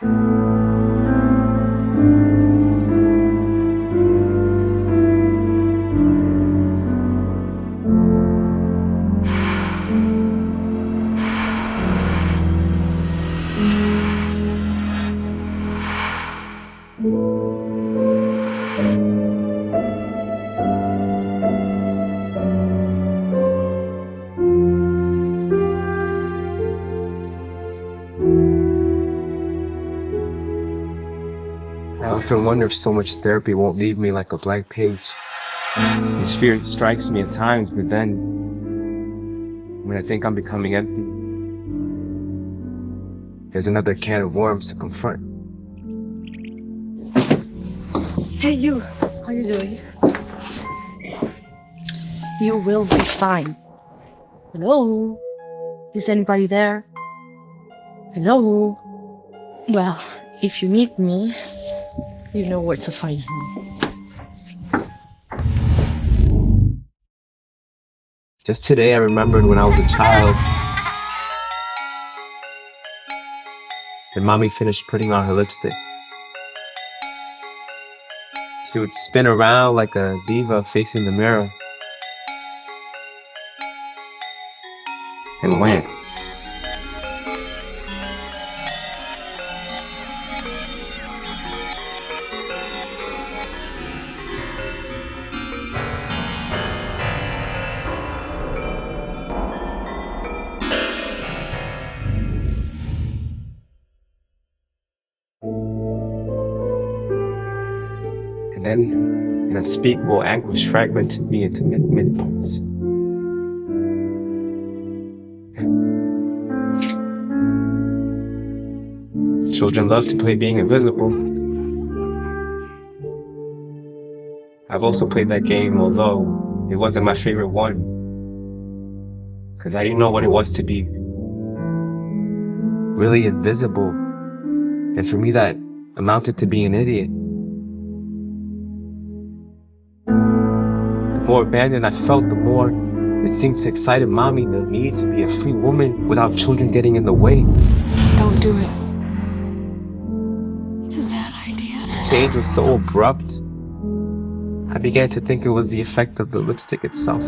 I often wonder if so much therapy won't leave me like a blank page. This fear strikes me at times, but then, when I think I'm becoming empty, there's another can of worms to confront. Hey, you. How you doing? You will be fine. Hello? Is anybody there? Hello? Well, if you need me, you know where to find me. Just today, I remembered when I was a child, when Mommy finished putting on her lipstick. She would spin around like a diva facing the mirror and went. And then an unspeakable anguish fragmented me into many parts. Children love to play being invisible. I've also played that game, although it wasn't my favorite one, because I didn't know what it was to be really invisible. And for me, that amounted to being an idiot. The more abandoned I felt, the more it seemed to excite Mommy the need to be a free woman without children getting in the way. Don't do it. It's a bad idea. Change was so abrupt, I began to think it was the effect of the lipstick itself.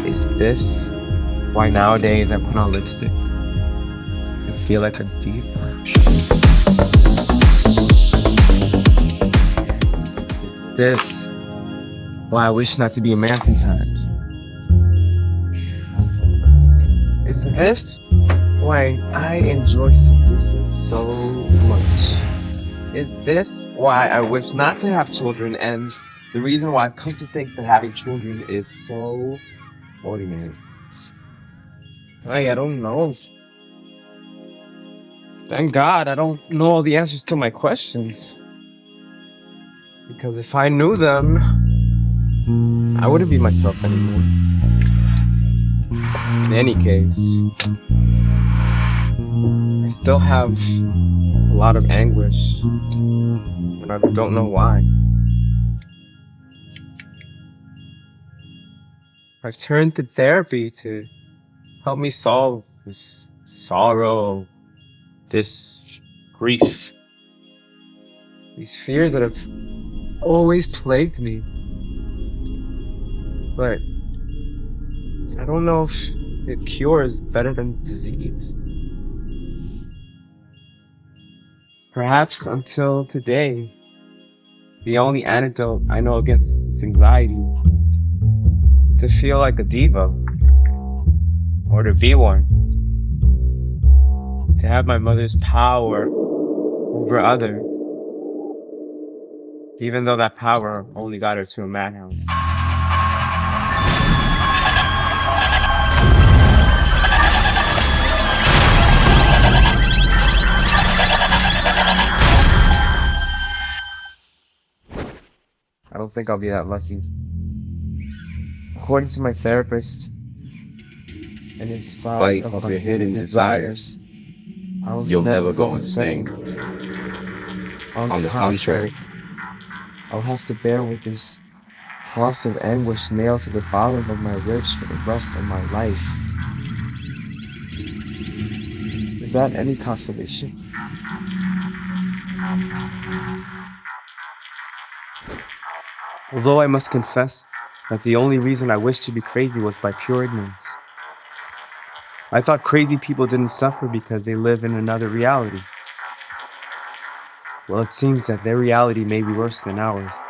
Is this why nowadays I put on lipstick and feel like a diva? Is this why I wish not to be a man sometimes? Is this why I enjoy seducing so much? Is this why I wish not to have children, and the reason why I've come to think that having children is so ordinary? I don't know. Thank God I don't know all the answers to my questions. Because if I knew them, I wouldn't be myself anymore. In any case, I still have a lot of anguish, and I don't know why. I've turned to therapy to help me solve this sorrow, this grief, these fears that have always plagued me. But I don't know if the cure is better than the disease. Perhaps until today, the only antidote I know against is anxiety, to feel like a diva, or to be one, to have my mother's power over others, even though that power only got her to a madhouse. I don't think I'll be that lucky. According to my therapist, and in spite of your hidden desires, you'll never go insane. On the contrary, I'll have to bear with this cross of anguish nailed to the bottom of my ribs for the rest of my life. Is that any consolation? Although I must confess that the only reason I wished to be crazy was by pure ignorance. I thought crazy people didn't suffer because they live in another reality. Well, it seems that their reality may be worse than ours.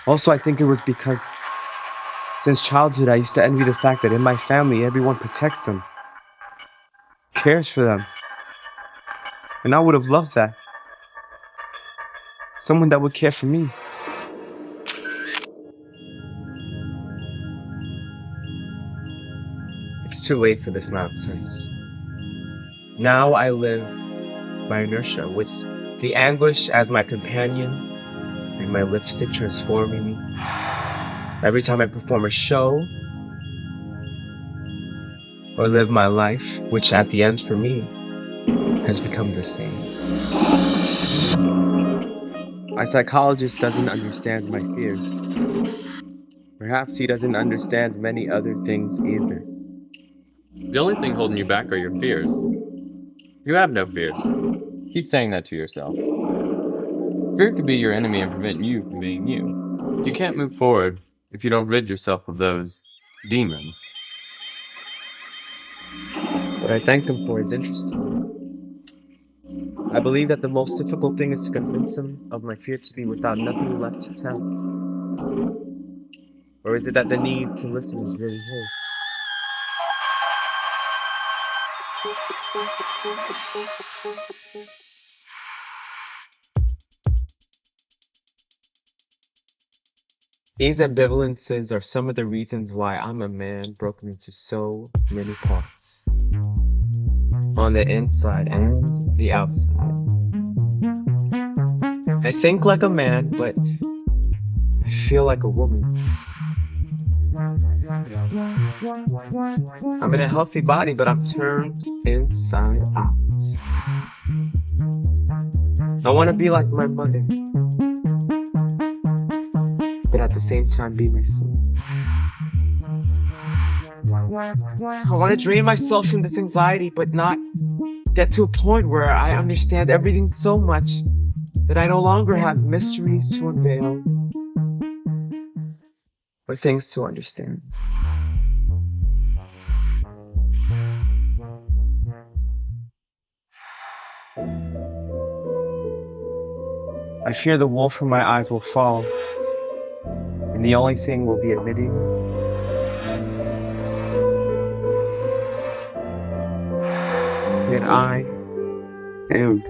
Also, I think it was because since childhood I used to envy the fact that in my family everyone protects them, cares for them. And I would have loved that. Someone that would care for me. It's too late for this nonsense. Now I live by inertia, with the anguish as my companion and my lipstick transforming me. Every time I perform a show or live my life, which at the end for me has become the same. My psychologist doesn't understand my fears. Perhaps he doesn't understand many other things either. The only thing holding you back are your fears. You have no fears. Keep saying that to yourself. Fear could be your enemy and prevent you from being you. You can't move forward if you don't rid yourself of those demons. What I thank him for is interesting. I believe that the most difficult thing is to convince him of my fear to be without nothing left to tell. Or is it that the need to listen is really his? These ambivalences are some of the reasons why I'm a man broken into so many parts. On the inside and the outside. I think like a man, but I feel like a woman. I'm in a healthy body, but I'm turned inside out. I want to be like my mother, but at the same time be myself. I want to drain myself from this anxiety, but not get to a point where I understand everything so much that I no longer have mysteries to unveil or things to understand. I fear the wool from my eyes will fall, and the only thing will be admitting that I am